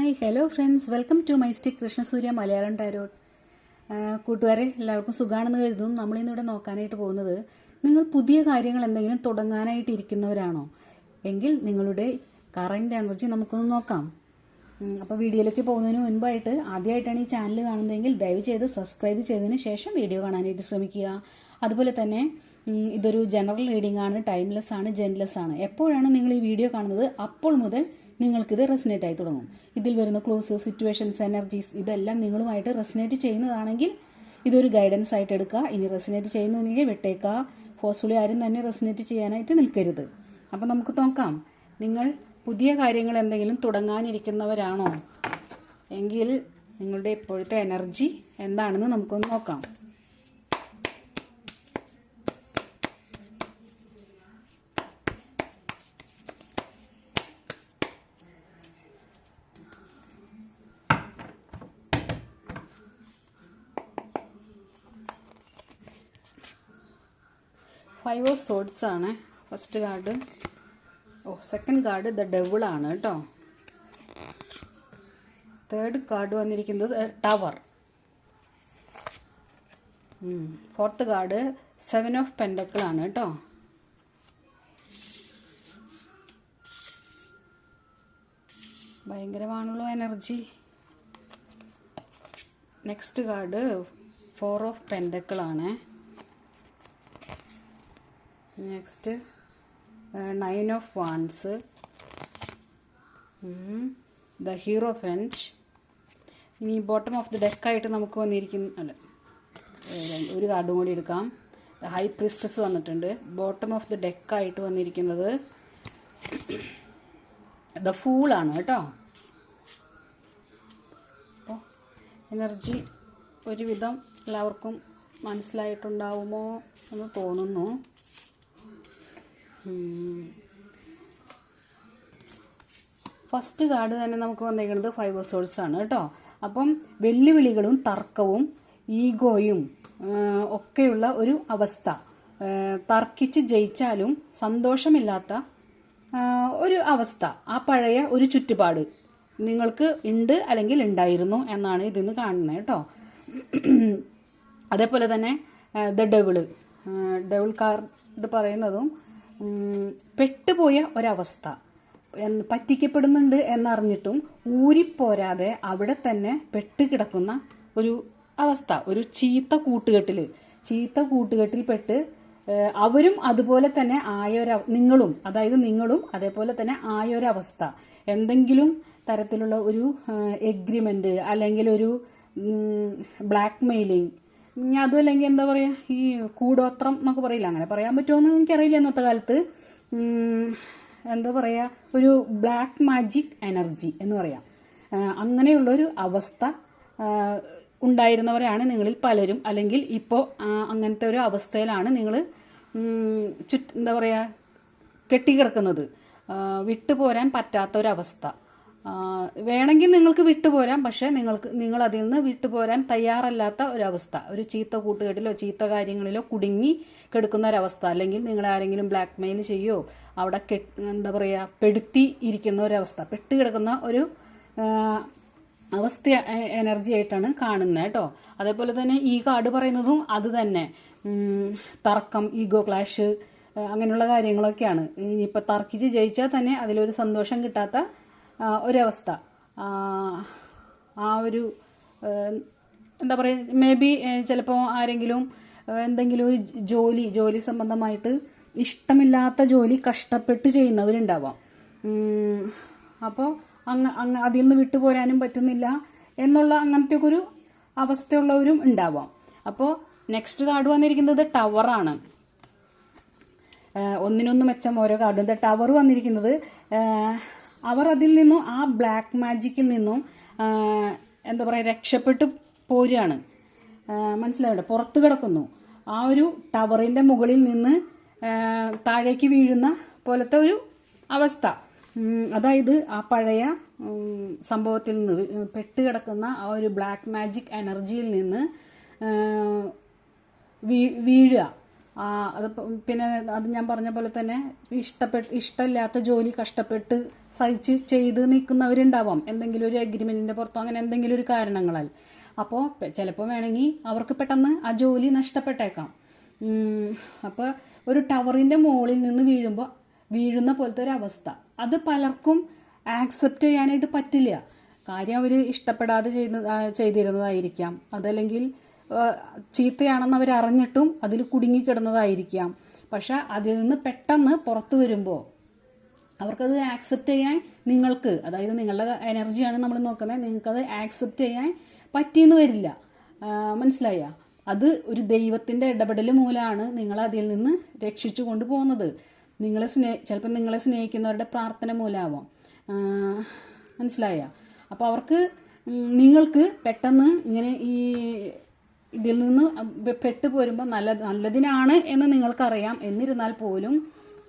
Hi hello friends, welcome to mystic Krishnasurya Malayalam tarot. കൂട്ടുകാരെ എല്ലാവർക്കും സുഖമാണെന്ന് കരുതുന്നു. നമ്മളിന്നിവിടെ നോക്കാനായിട്ട് പോകുന്നത്, നിങ്ങൾ പുതിയ കാര്യങ്ങൾ എന്തെങ്കിലും തുടങ്ങാനായിട്ട് ഇരിക്കുന്നവരാണോ എങ്കിൽ നിങ്ങളുടെ കറൻറ്റ് എനർജി നമുക്കൊന്ന് നോക്കാം. അപ്പോൾ വീഡിയോയിലേക്ക് പോകുന്നതിന് മുൻപായിട്ട് ആദ്യമായിട്ടാണ് ഈ ചാനൽ കാണുന്നതെങ്കിൽ ദയവ് ചെയ്ത് സബ്സ്ക്രൈബ് ചെയ്തതിന് ശേഷം വീഡിയോ കാണാനായിട്ട് ശ്രമിക്കുക. അതുപോലെ തന്നെ ഇതൊരു ജനറൽ റീഡിംഗ് ആണ്, ടൈംലെസ് ആണ്, ജെൻലെസ് ആണ്. എപ്പോഴാണ് നിങ്ങൾ ഈ വീഡിയോ കാണുന്നത് അപ്പോൾ മുതൽ നിങ്ങൾക്കിത് റെസിനേറ്റ് ആയി തുടങ്ങും. ഇതിൽ വരുന്ന ക്ലോസ്, സിറ്റുവേഷൻസ്, എനർജീസ് ഇതെല്ലാം നിങ്ങളുമായിട്ട് റെസിനേറ്റ് ചെയ്യുന്നതാണെങ്കിൽ ഇതൊരു ഗൈഡൻസ് ആയിട്ട് എടുക്കുക. ഇനി റെസിനേറ്റ് ചെയ്യുന്നതിനെങ്കിൽ വിട്ടേക്കുക. ഫോഴ്സ്ഫുള്ളി ആരും തന്നെ റെസിനേറ്റ് ചെയ്യാനായിട്ട് നിൽക്കരുത്. അപ്പം നമുക്ക് നോക്കാം, നിങ്ങൾ പുതിയ കാര്യങ്ങൾ എന്തെങ്കിലും തുടങ്ങാനിരിക്കുന്നവരാണോ എങ്കിൽ നിങ്ങളുടെ ഇപ്പോഴത്തെ എനർജി എന്താണെന്ന് നമുക്കൊന്ന് നോക്കാം. ഫൈവ് ഓഫ് സോഡ്സ് ആണ് first card. Second card the devil ആണ് കേട്ടോ. തേർഡ് കാർഡ് വന്നിരിക്കുന്നത് tower. Fourth card 7 of pentacle ആണ് കേട്ടോ. ഭയങ്കരമാണല്ലോ energy. Next card 4 of pentacle ആണ്. Next 9 of wands, the hierophant. ഇനി ബോട്ടം ഓഫ് ദി ഡെക്കായിട്ട് നമുക്ക് വന്നിരിക്കുന്ന ഒരു കാർഡും കൂടി എടുക്കാം. ഹൈ പ്രീസ്റ്റസ് വന്നിട്ടുണ്ട്. ബോട്ടം ഓഫ് ദി ഡെക്കായിട്ട് വന്നിരിക്കുന്നത് ദ ഫൂളാണ് കേട്ടോ. അപ്പോൾ എനർജി ഒരുവിധം എല്ലാവർക്കും മനസ്സിലായിട്ടുണ്ടാവുമോ എന്ന് തോന്നുന്നു. ഫസ്റ്റ് കാർഡ് തന്നെ നമുക്ക് വന്നിരിക്കുന്നത് 5 ഓഫ് സോഡ്സ് ആണ് കേട്ടോ. അപ്പം വെല്ലുവിളികളും തർക്കവും ഈഗോയും ഒക്കെയുള്ള ഒരു അവസ്ഥ, തർക്കിച്ച് ജയിച്ചാലും സന്തോഷമില്ലാത്ത ഒരു അവസ്ഥ, ആ പഴയ ഒരു ചുറ്റുപാട് നിങ്ങൾക്ക് ഉണ്ട് അല്ലെങ്കിൽ ഉണ്ടായിരുന്നു എന്നാണ് ഇതിന്ന് കാണുന്നത് കേട്ടോ. അതേപോലെ തന്നെ ദ ഡെവിൾ കാർഡ് പറയുന്നതും പെട്ടുപോയ ഒരവസ്ഥ, പറ്റിക്കപ്പെടുന്നുണ്ട് എന്നറിഞ്ഞിട്ടും ഊരിപ്പോരാതെ അവിടെ തന്നെ പെട്ടുകിടക്കുന്ന ഒരു അവസ്ഥ, ഒരു ചീത്ത കൂട്ടുകെട്ടിൽ പെട്ട് അവരും അതുപോലെ തന്നെ നിങ്ങളും അതേപോലെ തന്നെ ആയൊരവസ്ഥ. എന്തെങ്കിലും തരത്തിലുള്ള ഒരു എഗ്രിമെന്റ് അല്ലെങ്കിൽ ഒരു ബ്ലാക്ക് മെയിലിംഗ്, അതും അല്ലെങ്കിൽ എന്താ പറയുക, ഈ കൂടോത്രം എന്നൊക്കെ പറയില്ല, അങ്ങനെ പറയാൻ പറ്റുമോ എനിക്കറിയില്ല. ഇന്നത്തെ കാലത്ത് എന്താ പറയുക, ഒരു ബ്ലാക്ക് മാജിക് എനർജി എന്ന് പറയാം. അങ്ങനെയുള്ളൊരു അവസ്ഥ ഉണ്ടായിരുന്നവരാണ് നിങ്ങളിൽ പലരും. അല്ലെങ്കിൽ ഇപ്പോൾ അങ്ങനത്തെ ഒരു അവസ്ഥയിലാണ് നിങ്ങൾ എന്താ പറയുക, കെട്ടിക്കിടക്കുന്നത്. വിട്ടുപോരാൻ പറ്റാത്തൊരവസ്ഥ. വേണമെങ്കിൽ നിങ്ങൾക്ക് വിട്ടുപോരാം, പക്ഷെ നിങ്ങൾ അതിൽ നിന്ന് വിട്ടുപോരാൻ തയ്യാറല്ലാത്ത ഒരവസ്ഥ, ഒരു ചീത്ത കൂട്ടുകെട്ടിലോ ചീത്ത കാര്യങ്ങളിലോ കുടുങ്ങി കിടക്കുന്ന ഒരവസ്ഥ. അല്ലെങ്കിൽ നിങ്ങൾ ആരെങ്കിലും ബ്ലാക്ക് മെയിൽ ചെയ്യോ അവിടെ എന്താ പറയുക, പെടുത്തി ഇരിക്കുന്ന ഒരവസ്ഥ, പെട്ടുകിടക്കുന്ന ഒരു അവസ്ഥ എനർജി ആയിട്ടാണ് കാണുന്നത് കേട്ടോ. അതേപോലെ തന്നെ ഈ കാർഡ് പറയുന്നതും അത് തന്നെ, തർക്കം, ഈഗോ ക്ലാഷ്, അങ്ങനെയുള്ള കാര്യങ്ങളൊക്കെയാണ്. ഇനിയിപ്പോൾ തർക്കിച്ച് ജയിച്ചാൽ തന്നെ അതിലൊരു സന്തോഷം കിട്ടാത്ത ഒരവസ്ഥ. ആ ഒരു എന്താ പറയുക, മേ ബി ചിലപ്പോൾ ആരെങ്കിലും എന്തെങ്കിലും ഒരു ജോലി സംബന്ധമായിട്ട് ഇഷ്ടമില്ലാത്ത ജോലി കഷ്ടപ്പെട്ട് ചെയ്യുന്നവരുണ്ടാവാം. അപ്പോൾ അതിൽ നിന്ന് വിട്ടുപോരാനും പറ്റുന്നില്ല എന്നുള്ള അങ്ങനത്തെ ഒരു അവസ്ഥയുള്ളവരും ഉണ്ടാവാം. അപ്പോൾ നെക്സ്റ്റ് കാർഡ് വന്നിരിക്കുന്നത് ടവറാണ്. ഒന്നിനൊന്ന് മെച്ചം ഓരോ കാർഡും. ടവർ വന്നിരിക്കുന്നത് അവർ അതിൽ നിന്നും, ആ ബ്ലാക്ക് മാജിക്കിൽ നിന്നും എന്താ പറയുക, രക്ഷപ്പെട്ടു പോരുകയാണ്. മനസ്സിലാവുന്നുണ്ട്, പുറത്ത് കിടക്കുന്നു. ആ ഒരു ടവറിൻ്റെ മുകളിൽ നിന്ന് താഴേക്ക് വീഴുന്ന പോലത്തെ ഒരു അവസ്ഥ. അതായത് ആ പഴയ സംഭവത്തിൽ നിന്ന്, പെട്ടുകിടക്കുന്ന ആ ഒരു ബ്ലാക്ക് മാജിക് എനർജിയിൽ നിന്ന് വീഴുക. അത് പിന്നെ അത് ഞാൻ പറഞ്ഞ പോലെ തന്നെ ഇഷ്ടമില്ലാത്ത ജോലി കഷ്ടപ്പെട്ട് സഹിച്ച് ചെയ്ത് നിൽക്കുന്നവരുണ്ടാവാം, എന്തെങ്കിലും ഒരു എഗ്രിമെൻറ്റിൻ്റെ പുറത്തോ അങ്ങനെ എന്തെങ്കിലും ഒരു കാരണങ്ങളാൽ. അപ്പോൾ ചിലപ്പോൾ വേണമെങ്കിൽ അവർക്ക് പെട്ടെന്ന് ആ ജോലി നഷ്ടപ്പെട്ടേക്കാം. അപ്പോൾ ഒരു ടവറിൻ്റെ മുകളിൽ നിന്ന് വീഴുന്ന പോലത്തെ ഒരു അവസ്ഥ അത് പലർക്കും ആക്സെപ്റ്റ് ചെയ്യാനായിട്ട് പറ്റില്ല. കാര്യം അവർ ഇഷ്ടപ്പെടാതെ ചെയ്തിരുന്നതായിരിക്കാം, അതല്ലെങ്കിൽ ചീത്തയാണെന്ന് അവരറിഞ്ഞിട്ടും അതിൽ കുടുങ്ങിക്കിടുന്നതായിരിക്കാം. പക്ഷെ അതിൽ നിന്ന് പെട്ടെന്ന് പുറത്തു വരുമ്പോൾ അവർക്കത് ആക്സെപ്റ്റ് ചെയ്യാൻ നിങ്ങൾക്ക്, അതായത് നിങ്ങളുടെ എനർജിയാണ് നമ്മൾ നോക്കുന്നത്, നിങ്ങൾക്കത് ആക്സെപ്റ്റ് ചെയ്യാൻ പറ്റിയെന്ന് വരില്ല. മനസ്സിലായ? അത് ഒരു ദൈവത്തിൻ്റെ ഇടപെടൽ മൂലമാണ് നിങ്ങൾ അതിൽ നിന്ന് രക്ഷിച്ചു കൊണ്ടുപോകുന്നത്. ചിലപ്പോൾ നിങ്ങളെ സ്നേഹിക്കുന്നവരുടെ പ്രാർത്ഥന മൂലമാവാം. മനസ്സിലായ? അപ്പോൾ അവർക്ക് നിങ്ങൾക്ക് പെട്ടെന്ന് ഇങ്ങനെ ഇതിൽ നിന്ന് പെട്ടു പോരുമ്പോൾ നല്ലതിനാണ് എന്ന് നിങ്ങൾക്കറിയാം. എന്നിരുന്നാൽ പോലും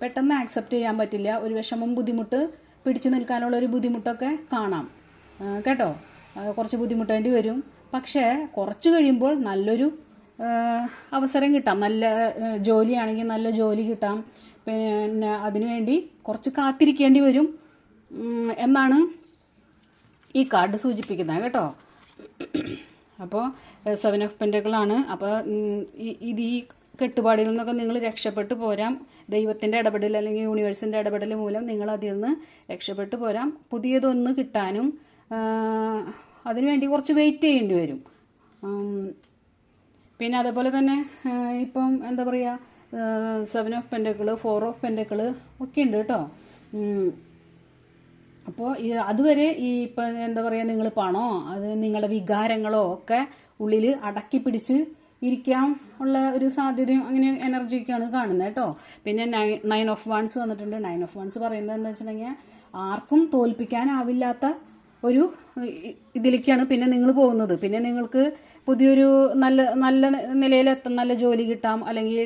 പെട്ടെന്ന് ആക്സെപ്റ്റ് ചെയ്യാൻ പറ്റില്ല. ഒരു വിഷമം, ബുദ്ധിമുട്ട്, പിടിച്ചു നിൽക്കാനുള്ള ഒരു ബുദ്ധിമുട്ടൊക്കെ കാണാം കേട്ടോ. കുറച്ച് ബുദ്ധിമുട്ടേണ്ടി വരും. പക്ഷേ കുറച്ച് കഴിയുമ്പോൾ നല്ലൊരു അവസരം കിട്ടാം. നല്ല ജോലിയാണെങ്കിൽ നല്ല ജോലി കിട്ടാം. പിന്നെ അതിനുവേണ്ടി കുറച്ച് കാത്തിരിക്കേണ്ടി വരും എന്നാണ് ഈ കാർഡ് സൂചിപ്പിക്കുന്നത് കേട്ടോ. അപ്പോൾ 7 ഓഫ് പെന്റക്കിളാണ്. അപ്പോൾ ഈ കെട്ടുപാടിൽ നിന്നൊക്കെ നിങ്ങൾ രക്ഷപ്പെട്ടു പോരാം. ദൈവത്തിൻ്റെ ഇടപെടൽ അല്ലെങ്കിൽ യൂണിവേഴ്സിൻ്റെ ഇടപെടൽ മൂലം നിങ്ങൾ അതിൽ നിന്ന് രക്ഷപ്പെട്ടു പോരാം. പുതിയതൊന്ന് കിട്ടാനും അതിനുവേണ്ടി കുറച്ച് വെയിറ്റ് ചെയ്യേണ്ടി വരും. പിന്നെ അതേപോലെ തന്നെ ഇപ്പം എന്താ പറയുക, 7 ഓഫ് പെന്റക്കിൾ, 4 ഓഫ് പെന്റക്കിൾ ഒക്കെ ഉണ്ട് കേട്ടോ. അപ്പോൾ അതുവരെ ഇപ്പം എന്താ പറയുക, നിങ്ങൾ പണമോ അത് നിങ്ങളുടെ വികാരങ്ങളോ ഒക്കെ ഉള്ളിൽ അടക്കി പിടിച്ച് ഇരിക്കാൻ ഉള്ള ഒരു സാധ്യതയും അങ്ങനെ എനർജിയൊക്കെയാണ് കാണുന്നത് കേട്ടോ. പിന്നെ 9 ഓഫ് വാൻസ് വന്നിട്ടുണ്ട്. 9 ഓഫ് വാൻസ് പറയുന്നത് എന്താ വെച്ചിട്ടുണ്ടെങ്കിൽ ആർക്കും തോൽപ്പിക്കാനാവില്ലാത്ത ഒരു ഇതിലേക്കാണ് പിന്നെ നിങ്ങൾ പോകുന്നത്. പിന്നെ നിങ്ങൾക്ക് പുതിയൊരു നല്ല നിലയിലെത്താം, നല്ല ജോലി കിട്ടാം, അല്ലെങ്കിൽ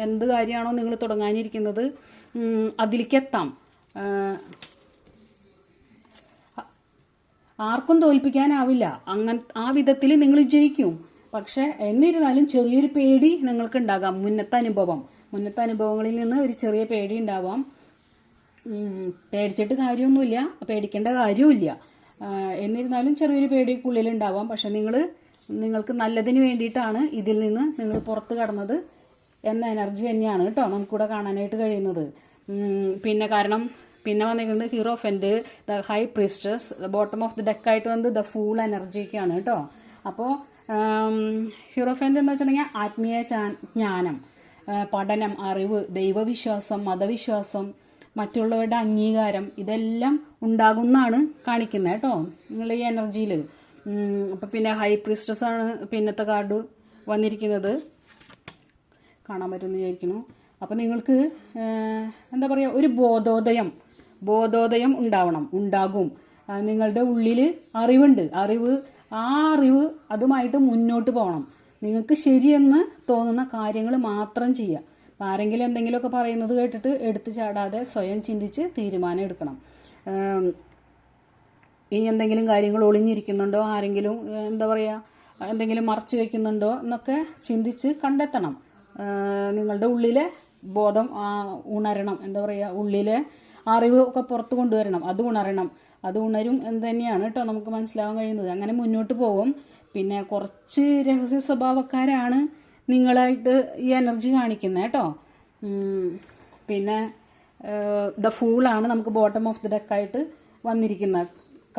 എന്ത് കാര്യമാണോ നിങ്ങൾ തുടങ്ങാനിരിക്കുന്നത് അതിലേക്കെത്താം. ആർക്കും തോൽപ്പിക്കാനാവില്ല. ആ വിധത്തിൽ നിങ്ങൾ ജയിക്കും. പക്ഷെ എന്നിരുന്നാലും ചെറിയൊരു പേടി നിങ്ങൾക്ക് ഉണ്ടാകാം. മുന്നത്തെ അനുഭവങ്ങളിൽ നിന്ന് ഒരു ചെറിയ പേടി ഉണ്ടാവാം. പേടിച്ചിട്ട് കാര്യമൊന്നുമില്ല, പേടിക്കേണ്ട കാര്യവുമില്ല. എന്നിരുന്നാലും ചെറിയൊരു പേടിക്കുള്ളിൽ ഉണ്ടാവാം. പക്ഷെ നിങ്ങൾക്ക് നല്ലതിന് വേണ്ടിയിട്ടാണ് ഇതിൽ നിന്ന് നിങ്ങൾ പുറത്ത് കടന്നത് എന്ന എനർജി തന്നെയാണ് കേട്ടോ നമുക്കിവിടെ കാണാനായിട്ട് കഴിയുന്നത്. പിന്നെ വന്നിരിക്കുന്നത് hierophant, the high priestess, the bottom of the ഡെക്കായിട്ട് വന്നത് ദ ഫൂൾ എനർജിയൊക്കെയാണ് കേട്ടോ. അപ്പോൾ ഹീറോ ഫെൻഡ് എന്ന് വെച്ചിട്ടുണ്ടെങ്കിൽ ആത്മീയ ജ്ഞാനം, പഠനം, അറിവ്, ദൈവവിശ്വാസം, മതവിശ്വാസം, മറ്റുള്ളവരുടെ അംഗീകാരം ഇതെല്ലാം ഉണ്ടാകുന്നതാണ് കാണിക്കുന്നത് കേട്ടോ നിങ്ങളുടെ ഈ എനർജിയിൽ. അപ്പം പിന്നെ ഹൈ പ്രീസ്റ്റസ് ആണ് പിന്നത്തെ കാർഡ് വന്നിരിക്കുന്നത്, കാണാൻ പറ്റുമെന്ന് വിചാരിക്കുന്നു. അപ്പം നിങ്ങൾക്ക് എന്താ പറയുക, ഒരു ബോധോദയം ഉണ്ടാകും. നിങ്ങളുടെ ഉള്ളിൽ അറിവുണ്ട്. ആ അറിവ് അതുമായിട്ട് മുന്നോട്ട് പോകണം. നിങ്ങൾക്ക് ശരിയെന്ന് തോന്നുന്ന കാര്യങ്ങൾ മാത്രം ചെയ്യുക. അപ്പം ആരെങ്കിലും എന്തെങ്കിലുമൊക്കെ പറയുന്നത് കേട്ടിട്ട് എടുത്തു ചാടാതെ സ്വയം ചിന്തിച്ച് തീരുമാനം എടുക്കണം. ഇനി എന്തെങ്കിലും കാര്യങ്ങൾ ഒളിഞ്ഞിരിക്കുന്നുണ്ടോ, ആരെങ്കിലും എന്താ പറയുക എന്തെങ്കിലും മറച്ചു വയ്ക്കുന്നുണ്ടോ എന്നൊക്കെ ചിന്തിച്ച് കണ്ടെത്തണം. നിങ്ങളുടെ ഉള്ളിലെ ബോധം ഉണരണം. എന്താ പറയുക, ഉള്ളിലെ അറിവ് ഒക്കെ പുറത്ത് കൊണ്ടുവരണം. അത് ഉണരും എന്ന് തന്നെയാണ് കേട്ടോ നമുക്ക് മനസ്സിലാവാൻ കഴിയുന്നത്. അങ്ങനെ മുന്നോട്ട് പോകും. പിന്നെ കുറച്ച് രഹസ്യ സ്വഭാവക്കാരാണ് നിങ്ങളായിട്ട് ഈ എനർജി കാണിക്കുന്നത് കേട്ടോ. പിന്നെ ദ ഫൂളാണ് നമുക്ക് ബോട്ടം ഓഫ് ദി ഡെക്കായിട്ട് വന്നിരിക്കുന്ന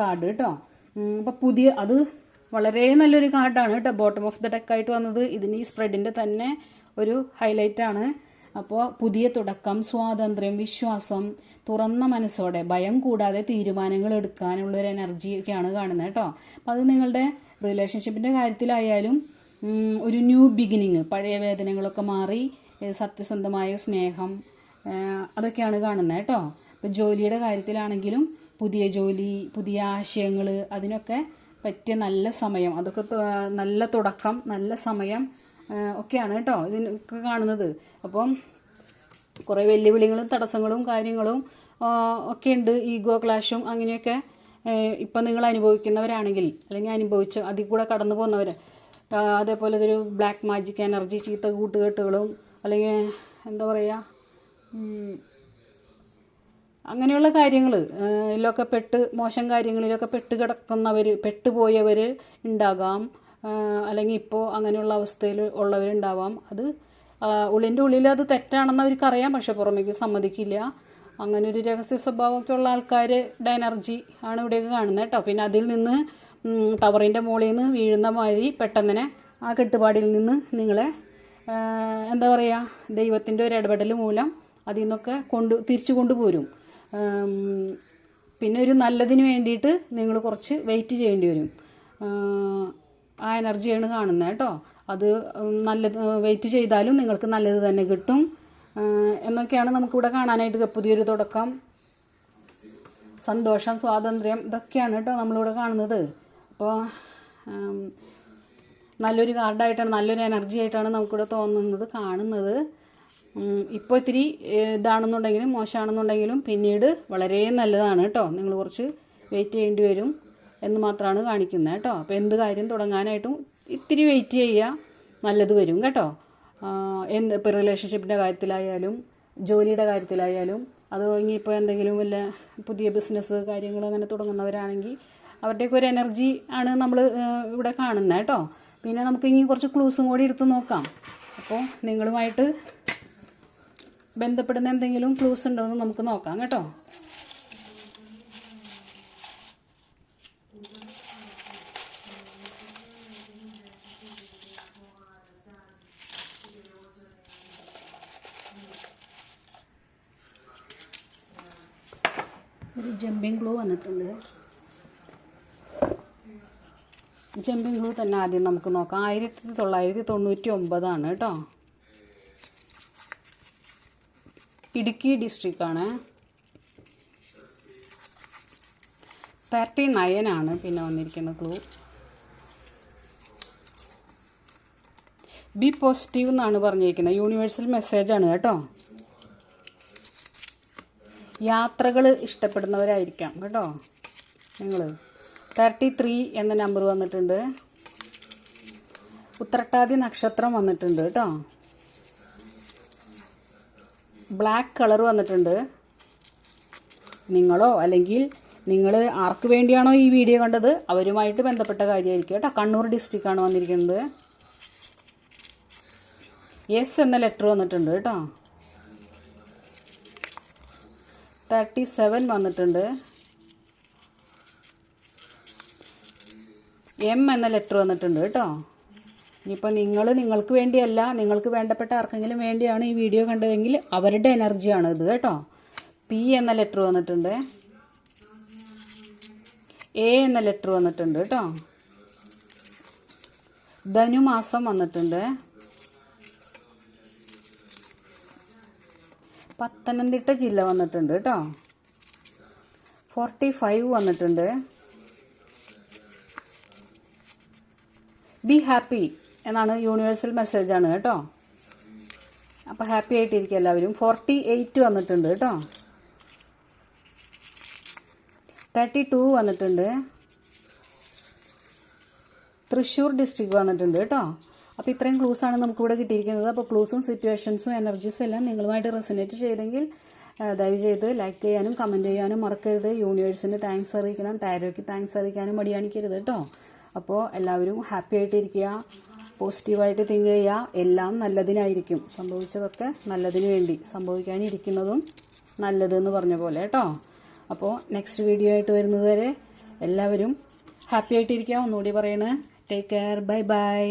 കാർഡ് കേട്ടോ. അപ്പോൾ അത് വളരെ നല്ലൊരു കാർഡാണ് കേട്ടോ ബോട്ടം ഓഫ് ദി ഡെക്കായിട്ട് വന്നത്. ഇതിന് ഈ സ്പ്രെഡിൻ്റെ തന്നെ ഒരു ഹൈലൈറ്റാണ്. അപ്പോൾ പുതിയ തുടക്കം, സ്വാതന്ത്ര്യം, വിശ്വാസം, തുറന്ന മനസ്സോടെ ഭയം കൂടാതെ തീരുമാനങ്ങൾ എടുക്കാനുള്ളൊരു എനർജിയൊക്കെയാണ് കാണുന്നത് കേട്ടോ. അപ്പോൾ അത് നിങ്ങളുടെ റിലേഷൻഷിപ്പിൻ്റെ കാര്യത്തിലായാലും ഒരു ന്യൂ ബിഗിനിങ്, പഴയ വേദനകളൊക്കെ മാറി സത്യസന്ധമായ സ്നേഹം അതൊക്കെയാണ് കാണുന്നത് കേട്ടോ. ഇപ്പോൾ ജോലിയുടെ കാര്യത്തിലാണെങ്കിലും പുതിയ ജോലി, പുതിയ ആശയങ്ങൾ, അതിനൊക്കെ പറ്റിയ നല്ല സമയം, അതൊക്കെ നല്ല തുടക്കം, നല്ല സമയം ഒക്കെയാണ് കേട്ടോ ഇതിനൊക്കെ കാണുന്നത്. അപ്പം കുറേ വെല്ലുവിളികളും തടസ്സങ്ങളും കാര്യങ്ങളും ഒക്കെ ഉണ്ട്. ഈഗോ ക്ലാഷും അങ്ങനെയൊക്കെ ഇപ്പം നിങ്ങൾ അനുഭവിക്കുന്നവരാണെങ്കിൽ, അല്ലെങ്കിൽ അതിൽ കൂടെ കടന്നു പോകുന്നവർ, അതേപോലെ ഇതൊരു ബ്ലാക്ക് മാജിക് എനർജി, ചീത്ത കൂട്ടുകെട്ടുകളും അല്ലെങ്കിൽ എന്താ പറയുക, അങ്ങനെയുള്ള കാര്യങ്ങൾ ഇതിലൊക്കെ മോശം കാര്യങ്ങളിലൊക്കെ പെട്ടുപോയവർ ഉണ്ടാകാം. അല്ലെങ്കിൽ ഇപ്പോൾ അങ്ങനെയുള്ള അവസ്ഥയിൽ ഉള്ളവരുണ്ടാവാം. അത് ഉള്ളിൻ്റെ ഉള്ളിൽ അത് തെറ്റാണെന്ന് അവർക്കറിയാം, പക്ഷെ പുറമേക്ക് സമ്മതിക്കില്ല. അങ്ങനെ ഒരു രഹസ്യ സ്വഭാവമൊക്കെ ഉള്ള ആൾക്കാരുടെ എനർജി ആണ് ഇവിടെയൊക്കെ കാണുന്നത് കേട്ടോ. പിന്നെ അതിൽ നിന്ന് ടവറിൻ്റെ മുകളിൽ നിന്ന് വീഴുന്ന മാതിരി പെട്ടെന്ന് ആ കെട്ടുപാടിൽ നിന്ന് നിങ്ങളെ എന്താ പറയുക, ദൈവത്തിൻ്റെ ഒരു ഇടപെടൽ മൂലം അതിൽ നിന്നൊക്കെ തിരിച്ചു കൊണ്ടുപോരും. പിന്നെ ഒരു നല്ലതിന് വേണ്ടിയിട്ട് നിങ്ങൾ കുറച്ച് വെയിറ്റ് ചെയ്യേണ്ടി വരും. ആ എനർജിയാണ് കാണുന്നത് കേട്ടോ. അത് നല്ലത് വെയിറ്റ് ചെയ്താലും നിങ്ങൾക്ക് നല്ലത് തന്നെ കിട്ടും എന്നൊക്കെയാണ് നമുക്കിവിടെ കാണാനായിട്ട്. പുതിയൊരു തുടക്കം, സന്തോഷം, സ്വാതന്ത്ര്യം, ഇതൊക്കെയാണ് കേട്ടോ നമ്മളിവിടെ കാണുന്നത്. അപ്പോൾ നല്ലൊരു കാർഡായിട്ടാണ്, നല്ലൊരു എനർജി ആയിട്ടാണ് നമുക്കിവിടെ കാണുന്നത്. ഇപ്പോൾ ഇത്തിരി ഇതാണെന്നുണ്ടെങ്കിലും മോശമാണെന്നുണ്ടെങ്കിലും പിന്നീട് വളരെ നല്ലതാണ് കേട്ടോ. നിങ്ങൾ കുറച്ച് വെയിറ്റ് ചെയ്യേണ്ടി വരും എന്ന് മാത്രമാണ് കാണിക്കുന്നത് കേട്ടോ. അപ്പോൾ എന്ത് കാര്യം തുടങ്ങാനായിട്ടും ഇത്തിരി വെയിറ്റ് ചെയ്യുക, നല്ലത് വരും കേട്ടോ. ഇപ്പോൾ റിലേഷൻഷിപ്പിൻ്റെ കാര്യത്തിലായാലും ജോലിയുടെ കാര്യത്തിലായാലും, അത് ഇനിയിപ്പോൾ എന്തെങ്കിലും വല്ല പുതിയ ബിസിനസ് കാര്യങ്ങൾ അങ്ങനെ തുടങ്ങുന്നവരാണെങ്കിൽ അവരുടെയൊക്കെ ഒരു എനർജി ആണ് നമ്മൾ ഇവിടെ കാണുന്നത് കേട്ടോ. പിന്നെ നമുക്ക് ഇനി കുറച്ച് ക്ലൂസും കൂടി എടുത്ത് നോക്കാം. അപ്പോൾ നിങ്ങളുമായിട്ട് ബന്ധപ്പെടുന്ന എന്തെങ്കിലും ക്ലൂസ് ഉണ്ടോ എന്ന് നമുക്ക് നോക്കാം കേട്ടോ. ഒരു ജമ്പിങ് ഗ്ലൂ വന്നിട്ടുണ്ട്. ജമ്പിങ് ഗ്ലൂ തന്നെ ആദ്യം നമുക്ക് നോക്കാം. 1999 കേട്ടോ. ഇടുക്കി ഡിസ്ട്രിക്റ്റാണ്. 39 പിന്നെ വന്നിരിക്കുന്ന ക്ലൂ. ബി പോസിറ്റീവ് എന്നാണ് പറഞ്ഞിരിക്കുന്നത്. യൂണിവേഴ്സൽ മെസ്സേജാണ് കേട്ടോ. യാത്രകൾ ഇഷ്ടപ്പെടുന്നവരായിരിക്കാം കേട്ടോ നിങ്ങൾ. 33 എന്ന നമ്പർ വന്നിട്ടുണ്ട്. ഉത്രട്ടാതി നക്ഷത്രം വന്നിട്ടുണ്ട് കേട്ടോ. ബ്ലാക്ക് കളർ വന്നിട്ടുണ്ട്. നിങ്ങളോ അല്ലെങ്കിൽ നിങ്ങൾ ആർക്ക് വേണ്ടിയാണോ ഈ വീഡിയോ കണ്ടത് അവരുമായിട്ട് ബന്ധപ്പെട്ട കാര്യമായിരിക്കും കേട്ടോ. കണ്ണൂർ ഡിസ്ട്രിക്റ്റാണ് വന്നിരിക്കുന്നത്. എസ് എന്ന ലെറ്റർ വന്നിട്ടുണ്ട് കേട്ടോ. 37 വന്നിട്ടുണ്ട്. എം എന്ന ലെറ്റർ വന്നിട്ടുണ്ട് കേട്ടോ. ഇനിയിപ്പോൾ നിങ്ങൾക്ക് വേണ്ടിയല്ല, നിങ്ങൾക്ക് വേണ്ടപ്പെട്ട ആർക്കെങ്കിലും വേണ്ടിയാണ് ഈ വീഡിയോ കണ്ടതെങ്കിൽ അവരുടെ എനർജിയാണ് ഇത് കേട്ടോ. പി എന്ന ലെറ്റർ വന്നിട്ടുണ്ട്. എ എന്ന ലെറ്റർ വന്നിട്ടുണ്ട് കേട്ടോ. ധനുമാസം വന്നിട്ടുണ്ട്. പത്തനംതിട്ട ജില്ല വന്നിട്ടുണ്ട് കേട്ടോ. 45 വന്നിട്ടുണ്ട്. ബി ഹാപ്പി എന്നാണ് യൂണിവേഴ്സൽ മെസ്സേജാണ് കേട്ടോ. അപ്പോൾ ഹാപ്പി ആയിട്ടിരിക്കും എല്ലാവരും. 48 വന്നിട്ടുണ്ട് കേട്ടോ. 32 വന്നിട്ടുണ്ട്. തൃശ്ശൂർ ഡിസ്ട്രിക്ട് വന്നിട്ടുണ്ട് കേട്ടോ. അപ്പോൾ ഇത്രയും ക്ലൂസാണ് നമുക്കിവിടെ കിട്ടിയിരിക്കുന്നത്. അപ്പോൾ ക്ലൂസും സിറ്റുവേഷൻസും എനർജീസും എല്ലാം നിങ്ങളുമായിട്ട് റെസനേറ്റ് ചെയ്തെങ്കിൽ ദയവ് ചെയ്ത് ലൈക്ക് ചെയ്യാനും കമൻറ്റ് ചെയ്യാനും മറക്കരുത്. യൂണിവേഴ്സിന് താങ്ക്സ് അറിയിക്കണം, ടാരോയ്ക്ക് താങ്ക്സ് അറിയിക്കാനും മടിയാണിക്കരുത് കേട്ടോ. അപ്പോൾ എല്ലാവരും ഹാപ്പി ആയിട്ടിരിക്കുക, പോസിറ്റീവായിട്ട് തിങ്ക് ചെയ്യുക. എല്ലാം നല്ലതിനായിരിക്കും. സംഭവിച്ചതൊക്കെ നല്ലതിന് വേണ്ടി, സംഭവിക്കാനിരിക്കുന്നതും നല്ലതെന്ന് പറഞ്ഞ പോലെ കേട്ടോ. അപ്പോൾ നെക്സ്റ്റ് വീഡിയോ ആയിട്ട് വരുന്നത് വരെ എല്ലാവരും ഹാപ്പി ആയിട്ടിരിക്കുക. ഒന്നുകൂടി പറയണേ, ടേക്ക് കെയർ, ബൈ ബൈ.